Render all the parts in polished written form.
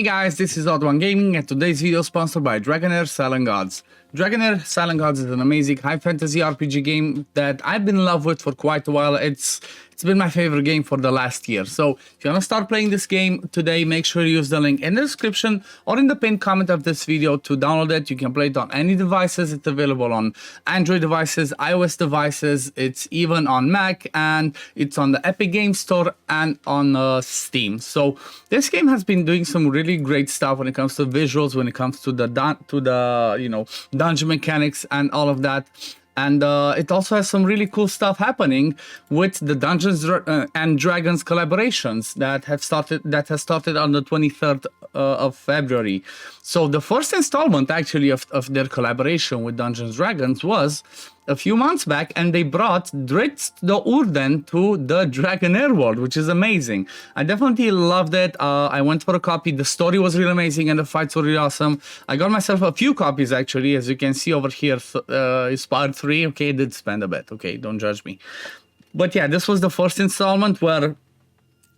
Hey guys, this is OddOneGaming and today's video is sponsored by Dragonheir Silent Gods. Dragonheir Silent Gods is an amazing high fantasy RPG game that I've been in love with for quite a while. It's been my favorite game for the last year. So if you want to start playing this game today, make sure you use the link in the description or in the pinned comment of this video to download it. You can play it on any devices. It's available on Android devices, iOS devices. It's even on Mac, and it's on the Epic Games Store and on Steam. So this game has been doing some really great stuff when it comes to visuals, when it comes to the dungeon mechanics and all of that. And it also has some really cool stuff happening with the Dungeons and Dragons collaborations that has started on the 23rd of February. So the first installment actually of their collaboration with Dungeons and Dragons was a few months back, and they brought Drizzt the Urden to the Dragonheir world, which is amazing. I definitely loved it. I went for a copy. The story was really amazing and the fights were really awesome. I got myself a few copies actually, as you can see over here. It's part 3. Okay, I did spend a bit. Okay, don't judge me. But yeah, this was the first installment where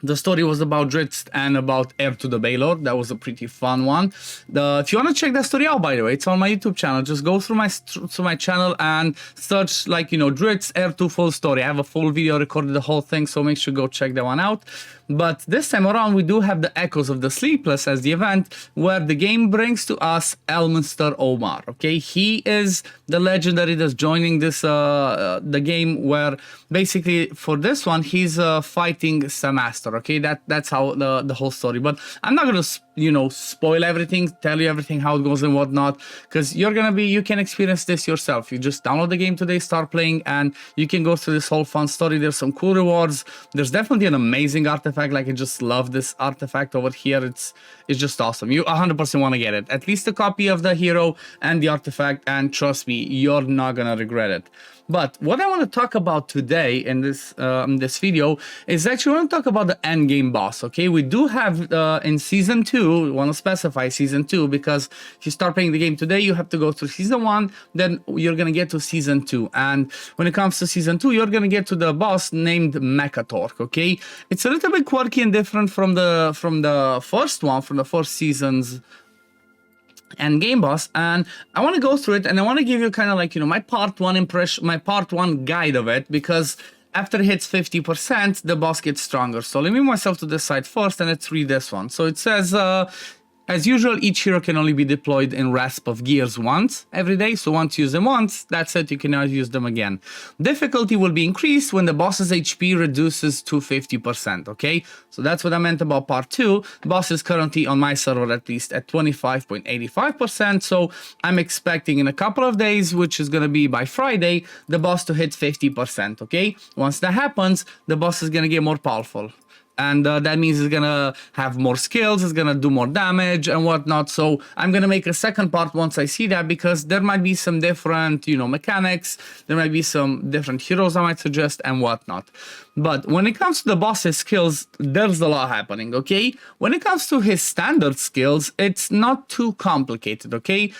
the story was about Drizzt and about Heir to the Baylor. That was a pretty fun one. If you want to check that story out, by the way, it's on my YouTube channel. Just go through my channel and search, Drizzt Heir to full story. I have a full video, recorded the whole thing, so make sure you go check that one out. But this time around, we do have the Echoes of the Sleepless as the event, where the game brings to us Elminster Omar. Okay, he is the legendary that's joining this the game, where basically for this one he's fighting Samaster. Okay, that's how the whole story. But I'm not gonna spoil everything, tell you everything how it goes and whatnot, because you can experience this yourself. You just download the game today, start playing, and you can go through this whole fun story. There's some cool rewards. There's definitely an amazing artifact. I just love this artifact over here. It's just awesome. You 100% want to get it. At least a copy of the hero and the artifact, and trust me, you're not gonna regret it. But what I want to talk about today in this video is actually I want to talk about the end game boss. Okay, we do have in season 2. We want to specify season 2 because if you start playing the game today, you have to go through season 1. Then you're gonna get to season 2, and when it comes to season 2, you're gonna get to the boss named Mekkatorque. Okay, it's a little bit quirky and different from the first one, from the first season's and game boss, and I want to go through it, and I want to give you kind of my part 1 impression, my part 1 guide of it, because after it hits 50%, the boss gets stronger. So let me move myself to this side first, and let's read this one. So it says, as usual, each hero can only be deployed in Rasp of Gears once every day. So once you use them once, that's it, you cannot use them again. Difficulty will be increased when the boss's HP reduces to 50%, okay? So that's what I meant about part 2. The boss is currently on my server at least at 25.85%. So I'm expecting in a couple of days, which is going to be by Friday, the boss to hit 50%, okay? Once that happens, the boss is going to get more powerful. And that means it's gonna have more skills, it's gonna do more damage and whatnot. So I'm gonna make a second part once I see that, because there might be some different, mechanics. There might be some different heroes I might suggest and whatnot. But when it comes to the boss's skills, there's a lot happening, okay? When it comes to his standard skills, it's not too complicated, okay?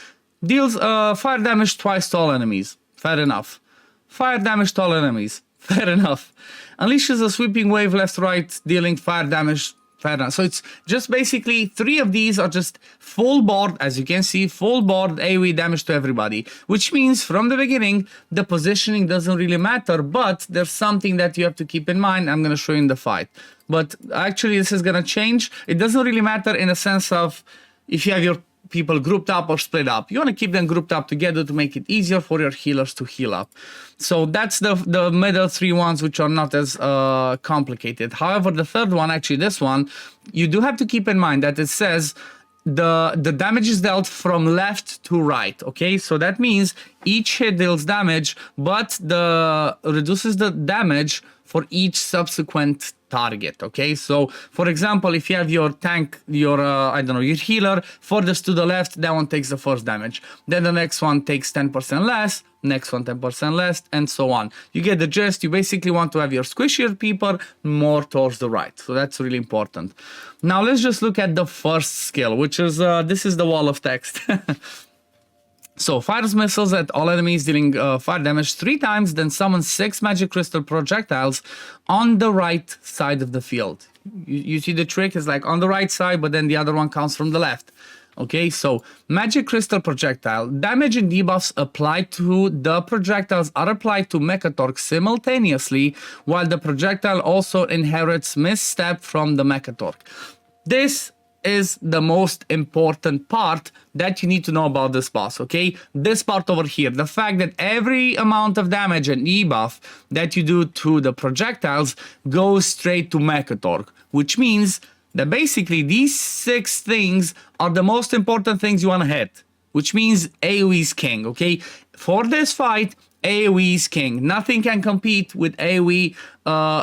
Deals fire damage twice to all enemies. Fair enough. Fire damage to all enemies. Fair enough. Unleashes a sweeping wave left-right, dealing fire damage. Fair enough. So it's just basically 3 of these are just full board, as you can see, full board AoE damage to everybody. Which means from the beginning, the positioning doesn't really matter, but there's something that you have to keep in mind. I'm going to show you in the fight. But actually, this is going to change. It doesn't really matter in a sense of if you have your people grouped up or split up. You want to keep them grouped up together to make it easier for your healers to heal up. So that's the middle 3 ones, which are not as complicated. However, the third one, actually this one, you do have to keep in mind that it says the damage is dealt from left to right. Okay, so that means each hit deals damage, but reduces the damage for each subsequent target. Okay, so for example, if you have your tank, your healer furthest to the left, that one takes the first damage. Then the next one takes 10% less, next one 10% less, and so on. You get the gist. You basically want to have your squishier people more towards the right. So that's really important. Now let's just look at the first skill, which is this is the wall of text. So fires missiles at all enemies, dealing fire damage 3 times, then summons 6 magic crystal projectiles on the right side of the field. You see the trick is like on the right side, but then the other one counts from the left. Okay, so magic crystal projectile. Damage and debuffs applied to the projectiles are applied to Mecha Torque simultaneously, while the projectile also inherits misstep from the Mecha Torque. This is the most important part that you need to know about this boss, okay? This part over here, the fact that every amount of damage and debuff that you do to the projectiles goes straight to Mecha Torque, which means that basically these 6 things are the most important things you want to hit, which means AoE is king, okay? For this fight, AoE is king. Nothing can compete with AoE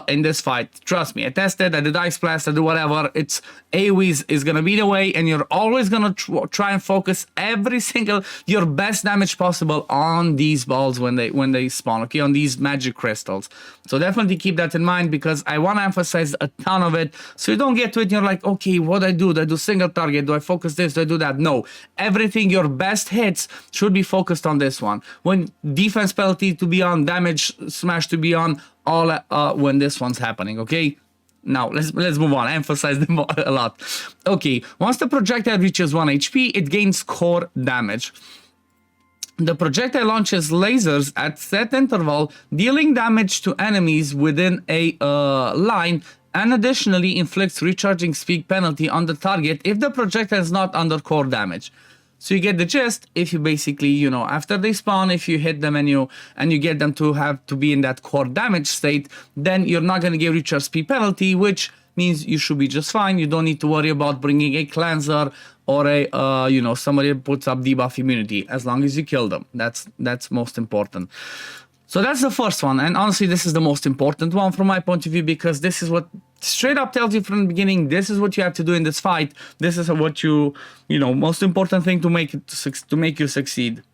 in this fight. Trust me, I tested, I did Ice Blast, I did whatever. It's AoE is gonna be the way, and you're always gonna try and focus every single your best damage possible on these balls when they spawn, okay, on these magic crystals. So definitely keep that in mind, because I want to emphasize a ton of it, so you don't get to it and you're like, okay, what do I do? Do I do single target? Do I focus this? Do I do that? No, everything your best hits should be focused on this one. When defense penalty to be on, damage smash to be on, all when this one's happening, okay? Now let's move on. I emphasize them a lot. Okay, once the projectile reaches 1 HP, it gains core damage. The projectile launches lasers at set interval, dealing damage to enemies within a line, and additionally inflicts recharging speed penalty on the target if the projectile is not under core damage. So you get the gist. If you basically, you know, after they spawn, if you hit them and you get them to have to be in that core damage state, then you're not going to get recharge speed penalty, which means you should be just fine. You don't need to worry about bringing a cleanser or a you know, somebody puts up debuff immunity, as long as you kill them. That's most important. So that's the first one, and honestly this is the most important one from my point of view, because this is what straight up tells you from the beginning, this is what you have to do in this fight. This is what you know, most important thing to make you succeed.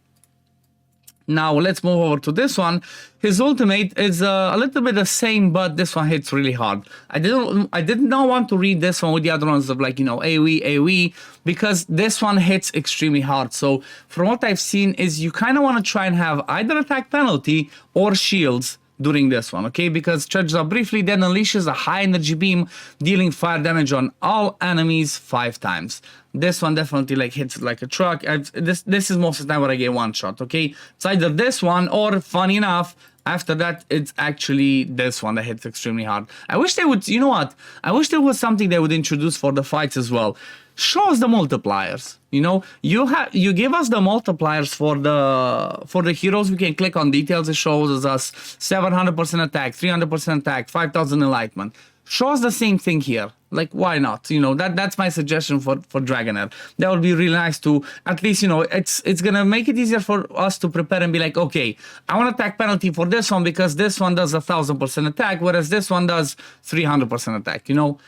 Now let's move over to this one. His ultimate is a little bit the same, but this one hits really hard. I did not want to read this one with the other ones of, like, you know, AoE, because this one hits extremely hard. So from what I've seen is you kind of want to try and have either attack penalty or shields during this one, okay? Because charges up briefly, then unleashes a high energy beam, dealing fire damage on all enemies 5 times. This one definitely like hits like a truck. This is most of the time where I get one shot, okay? It's either this one or, funny enough, after that, it's actually this one that hits extremely hard. I wish they would, you know what? I wish there was something they would introduce for the fights as well. Show us the multipliers. You know, you give us the multipliers for the heroes. We can click on details. It shows us 700% attack, 300% attack, 5,000 enlightenment. Show us the same thing here. Like, why not? You know, that's my suggestion for Dragonheir. That would be really nice to, at least, you know, it's gonna make it easier for us to prepare and be like, okay, I want attack penalty for this one because this one does 1,000% attack, whereas this one does 300% attack, you know?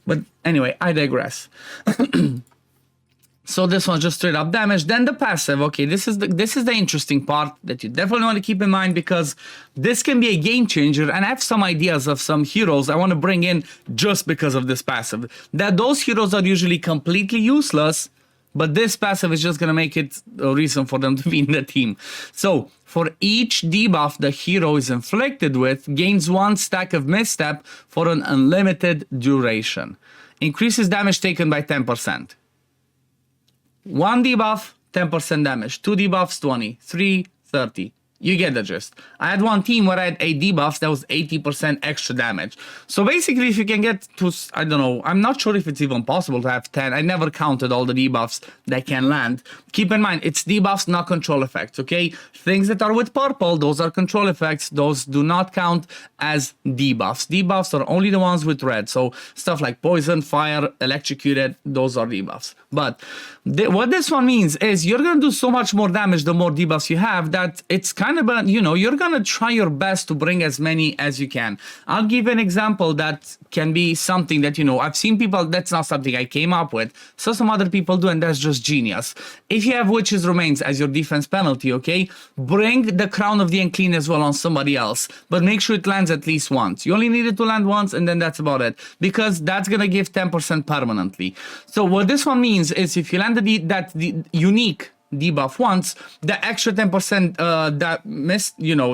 But anyway, I digress. So this one's just straight up damage. Then the passive. Okay, this is the interesting part that you definitely want to keep in mind, because this can be a game changer. And I have some ideas of some heroes I want to bring in just because of this passive. That those heroes are usually completely useless, but this passive is just going to make it a reason for them to be in the team. So for each debuff the hero is inflicted with, gains 1 stack of misstep for an unlimited duration. Increases damage taken by 10%. 1 debuff, 10% damage. 2 debuffs, 20. 3, 30. You get the gist. I had one team where I had 8 debuffs that was 80% extra damage. So basically, if you can get to, I don't know, I'm not sure if it's even possible to have 10. I never counted all the debuffs that can land. Keep in mind, it's debuffs, not control effects, okay? Things that are with purple, those are control effects. Those do not count as debuffs. Debuffs are only the ones with red. So stuff like poison, fire, electrocuted, those are debuffs. But what this one means is you're going to do so much more damage the more debuffs you have, that it's kind of, you know, you're going to try your best to bring as many as you can. I'll give an example that can be something that, you know, I've seen people, that's not something I came up with. So some other people do, and that's just genius. If you have Witch's Remains as your defense penalty, okay, bring the Crown of the Unclean as well on somebody else, but make sure it lands at least once. You only need it to land once, and then that's about it, because that's going to give 10% permanently. So what this one means is if you land the unique debuff once, the extra 10%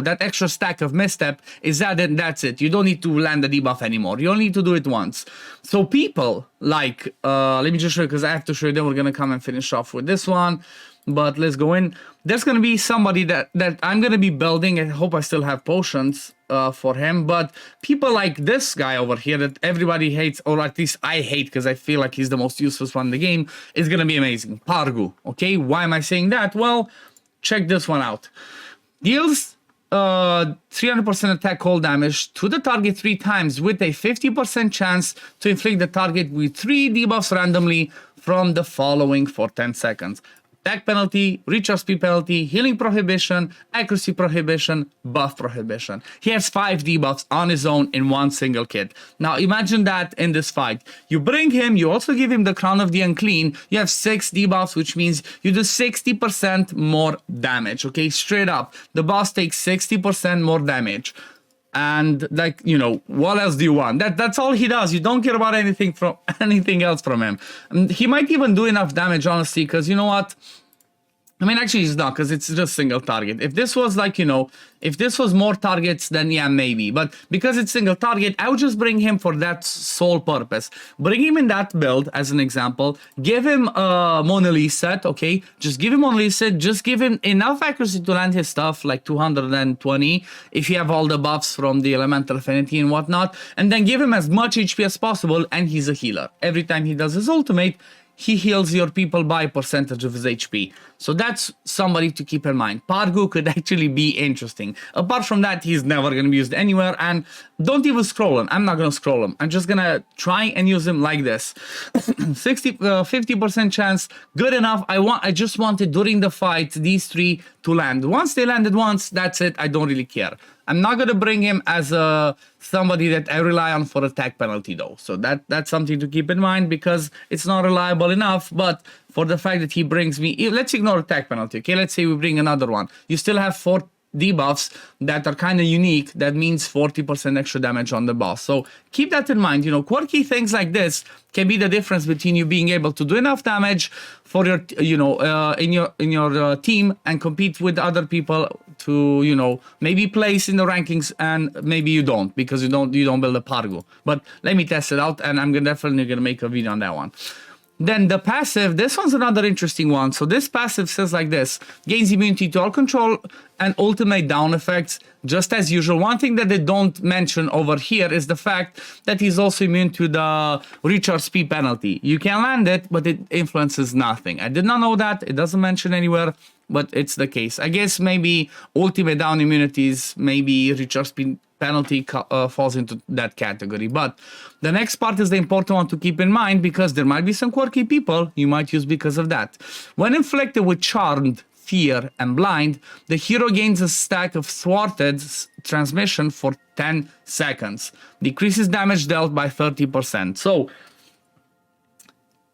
that extra stack of misstep is added. That's it. You don't need to land the debuff anymore. You only need to do it once. So people like, let me just show you, because I have to show you, then we're gonna come and finish off with this one. But let's go in. There's gonna be somebody that I'm gonna be building. I hope I still have potions for him. But people like this guy over here that everybody hates, or at least I hate, because I feel like he's the most useless one in the game, is gonna be amazing. Pargu. Okay, why am I saying that? Well, check this one out. Deals 300% attack cold damage to the target 3 times with a 50% chance to inflict the target with 3 debuffs randomly from the following for 10 seconds. Attack penalty, recharge speed penalty, healing prohibition, accuracy prohibition, buff prohibition. He has 5 debuffs on his own in one single kit. Now imagine that in this fight. You bring him, you also give him the Crown of the Unclean, you have 6 debuffs, which means you do 60% more damage, okay? Straight up. The boss takes 60% more damage. And like, you know, what else do you want? That's all he does. You don't care about anything else from him. And he might even do enough damage, honestly, because you know what? I mean, actually, he's not, because it's just single target. If this was like, you know, if this was more targets, then yeah, maybe. But because it's single target, I would just bring him for that sole purpose. Bring him in that build, as an example. Give him a Mona Lisa set, okay? Just give him Mona Lisa set. Just give him enough accuracy to land his stuff, like 220, if you have all the buffs from the Elemental Affinity and whatnot. And then give him as much HP as possible, and he's a healer. Every time he does his ultimate, he heals your people by a percentage of his HP. So that's somebody to keep in mind. Pargu could actually be interesting. Apart from that, he's never going to be used anywhere. And don't even scroll him. I'm not going to scroll him. I'm just going to try and use him like this. 50% chance. Good enough. I just wanted during the fight these 3 to land. Once they landed once, that's it. I don't really care. I'm not going to bring him as somebody that I rely on for attack penalty, though. So that's something to keep in mind, because it's not reliable enough. But for the fact that he brings me... Let's ignore attack penalty, okay? Let's say we bring another one. You still have 4 debuffs that are kind of unique. That means 40% extra damage on the boss. So keep that in mind. You know, quirky things like this can be the difference between you being able to do enough damage for your, you know, in your team and compete with other people to, you know, maybe place in the rankings, and maybe you don't, because you don't build a Pargu. But let me test it out, and I'm definitely gonna make a video on that one. Then the passive, this one's another interesting one. So this passive says like this: gains immunity to all control and ultimate down effects, just as usual. One thing that they don't mention over here is the fact that he's also immune to the recharge speed penalty. You can land it, but it influences nothing. I did not know that. It doesn't mention anywhere, but it's the case. I guess maybe ultimate down immunities, maybe recharge speed penalty falls into that category. But the next part is the important one to keep in mind, because there might be some quirky people you might use because of that. When inflicted with Charmed, Fear, and Blind, the hero gains a stack of Thwarted Transmission for 10 seconds. Decreases damage dealt by 30%. So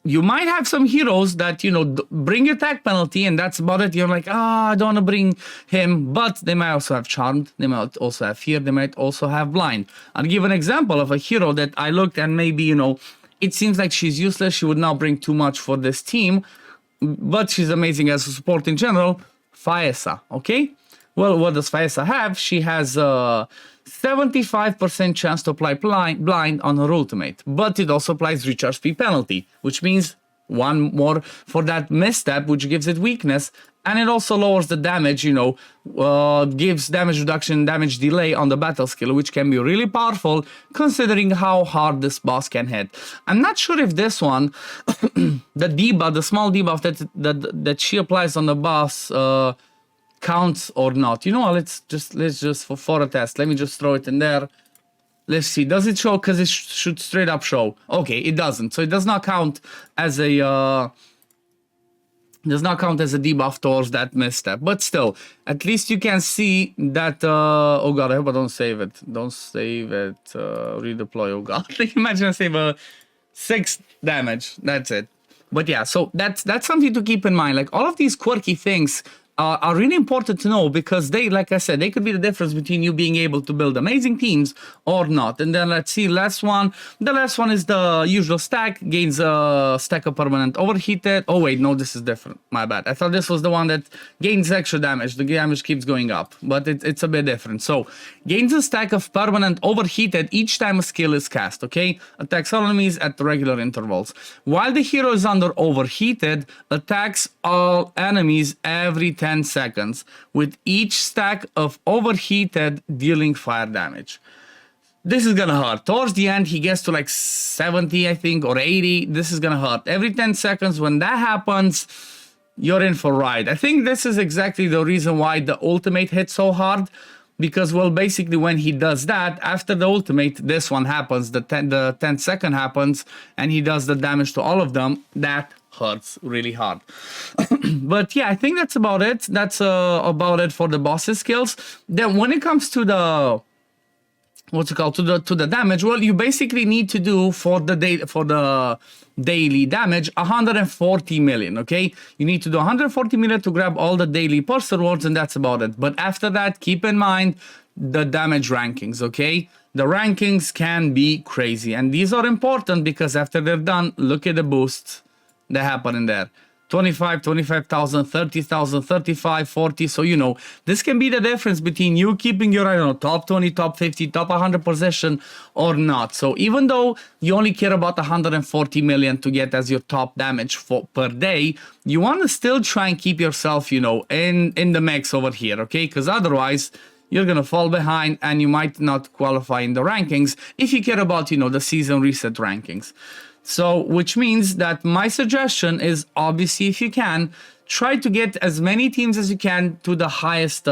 you might have some heroes that, you know, bring attack penalty, and that's about it. You're like, I don't want to bring him. But they might also have Charmed. They might also have Fear. They might also have Blind. I'll give an example of a hero that I looked and maybe, you know, it seems like she's useless. She would not bring too much for this team, but she's amazing as a support in general. Faesa, okay? Well, what does Faesa have? She has 75% chance to apply blind on her ultimate, but it also applies recharge speed penalty, which means 1 more for that misstep, which gives it weakness, and it also lowers the damage, you know, gives damage reduction, damage delay on the battle skill, which can be really powerful considering how hard this boss can hit. I'm not sure if this one, the debuff, the small debuff that she applies on the boss, counts or not. You know, let's just for a test, let me just throw it in there. Let's see, does it show? Because it should straight up show. Okay, it doesn't. So it does not count as a debuff towards that misstep. But still, at least you can see that. Oh god, I hope I don't save it. Don't save it. Redeploy. Oh god, imagine I save a 6 damage. That's it. But yeah, so that's something to keep in mind. Like all of these quirky things are really important to know, because they, like I said, they could be the difference between you being able to build amazing teams or not. And then let's see, last one. The last one is the usual stack, gains a stack of permanent overheated. Oh wait, no, this is different. My bad. I thought this was the one that gains extra damage. The damage keeps going up, but it's a bit different. So gains a stack of permanent overheated each time a skill is cast, okay? Attacks all enemies at regular intervals. While the hero is under overheated, attacks all enemies every 10 seconds, with each stack of overheated dealing fire damage. This is gonna hurt. Towards the end, he gets to like 70, I think, or 80. This is gonna hurt. Every 10 seconds, when that happens, you're in for a ride. I think this is exactly the reason why the ultimate hits so hard. Because, well, basically when he does that, after the ultimate, this one happens, the 10 second happens, and he does the damage to all of them. That hurts really hard. But yeah, I think that's about it. That's about it for the boss's skills. Then when it comes to the, what's it called, to the damage, well, you basically need to do for the daily damage 140 million, okay? You need to do 140 million to grab all the daily pulse rewards, and that's about it. But after that, keep in mind the damage rankings, okay? The rankings can be crazy, and these are important because after they're done, look at the boosts that happen in there. 25, 25,000, 30,000, 35, 40. So, you know, this can be the difference between you keeping your, I don't know, top 20, top 50, top 100 position or not. So even though you only care about 140 million to get as your top damage per day, you want to still try and keep yourself, you know, in the mix over here, okay? Because otherwise, you're going to fall behind and you might not qualify in the rankings if you care about, you know, the season reset rankings. So, which means that my suggestion is, obviously, if you can, try to get as many teams as you can to the highest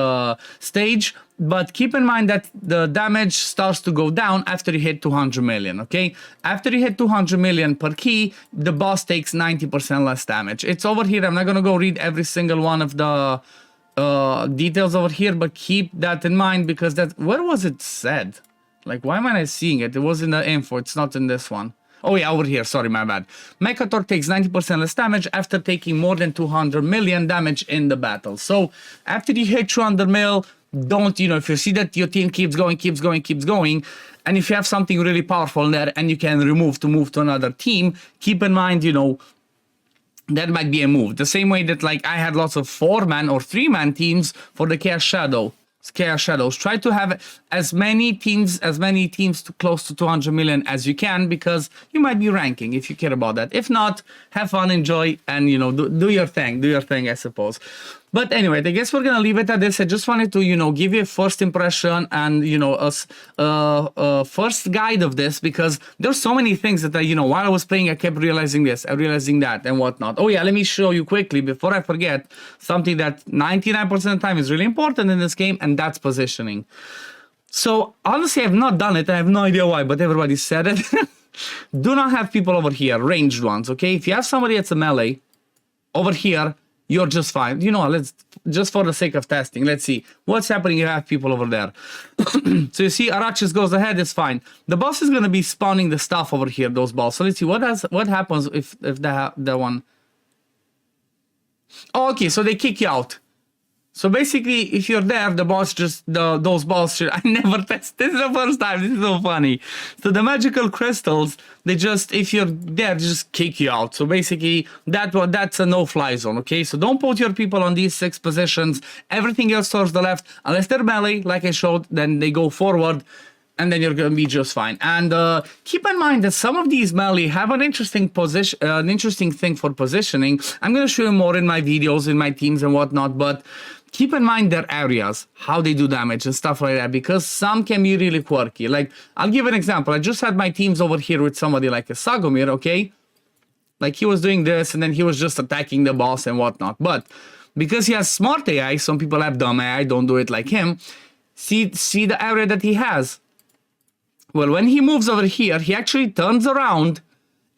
stage, but keep in mind that the damage starts to go down after you hit 200 million, okay? After you hit 200 million per key, the boss takes 90% less damage. It's over here. I'm not going to go read every single one of the details over here, but keep that in mind, because that, where was it said? Like, why am I not seeing it? It was in the info. It's not in this one. Oh yeah, over here, sorry, my bad. Mekkatorque takes 90% less damage after taking more than 200 million damage in the battle. So, after you hit 200 mil, don't, you know, if you see that your team keeps going, and if you have something really powerful in there and you can move to another team, keep in mind, you know, that might be a move. The same way that, like, I had lots of 4-man or 3-man teams for the Chaos Shadows. Try to have as many teams to close to 200 million as you can, because you might be ranking if you care about that. If not, have fun, enjoy, and, you know, do your thing, I suppose. But anyway, I guess we're gonna leave it at this. I just wanted to, you know, give you a first impression and, you know, a first guide of this, because there's so many things that you know, while I was playing, I kept realizing this, realizing that, and whatnot. Oh yeah, let me show you quickly before I forget something that 99% of the time is really important in this game, and that's positioning. So honestly, I've not done it. I have no idea why, but everybody said it. Do not have people over here, ranged ones, okay? If you have somebody that's a melee over here, you're just fine. You know, let's just for the sake of testing, let's see what's happening. You have people over there. So you see, Arachis goes ahead. It's fine. The boss is gonna be spawning the stuff over here. Those balls. So let's see what happens if that one. Oh, okay. So they kick you out. So basically, if you're there, the boss just, those balls should, I never test, this is the first time, this is so funny. So the magical crystals, they just, if you're there, they just kick you out. So basically, that's a no-fly zone, okay? So don't put your people on these 6 positions, everything else towards the left, unless they're melee, like I showed, then they go forward, and then you're gonna be just fine. And keep in mind that some of these melee have an interesting position, an interesting thing for positioning. I'm gonna show you more in my videos, in my teams and whatnot, but keep in mind their areas, how they do damage and stuff like that, because some can be really quirky. Like, I'll give an example. I just had my teams over here with somebody like a Sagomir, okay? Like, he was doing this, and then he was just attacking the boss and whatnot. But because he has smart AI, some people have dumb AI, don't do it like him. See the area that he has. Well, when he moves over here, he actually turns around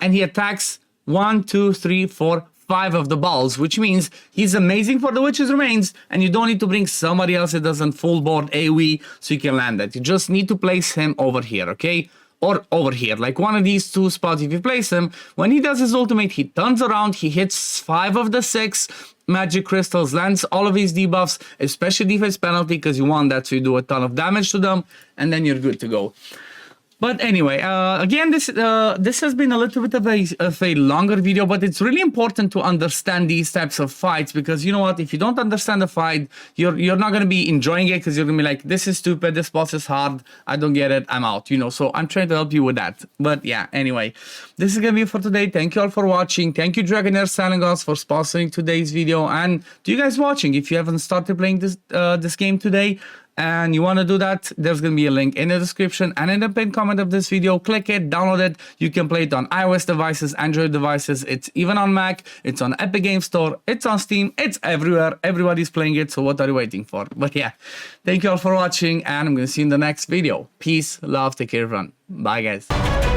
and he attacks 1, 2, 3, 4, 5 of the balls, which means he's amazing for the Witch's Remains, and you don't need to bring somebody else that doesn't full board AoE so you can land it. You just need to place him over here, okay? Or over here, like one of these 2 spots. If you place him, when he does his ultimate, he turns around, he hits 5 of the 6, magic crystals, lands all of these debuffs, especially defense penalty, because you want that so you do a ton of damage to them, and then you're good to go. But anyway, again, this has been a little bit of a longer video, but it's really important to understand these types of fights, because you know what? If you don't understand the fight, you're not going to be enjoying it, because you're going to be like, this is stupid, this boss is hard, I don't get it, I'm out, you know? So I'm trying to help you with that. But yeah, anyway, this is going to be it for today. Thank you all for watching. Thank you, Dragonheir Silent Gods, for sponsoring today's video. And to you guys watching, if you haven't started playing this game today, and you want to do that, there's going to be a link in the description and in the pinned comment of this video. Click it, download it. You can play it on iOS devices, Android devices. It's even on Mac. It's on Epic Games Store. It's on Steam. It's everywhere. Everybody's playing it. So what are you waiting for? But yeah, thank you all for watching, and I'm going to see you in the next video. Peace, love, take care, everyone. Bye, guys.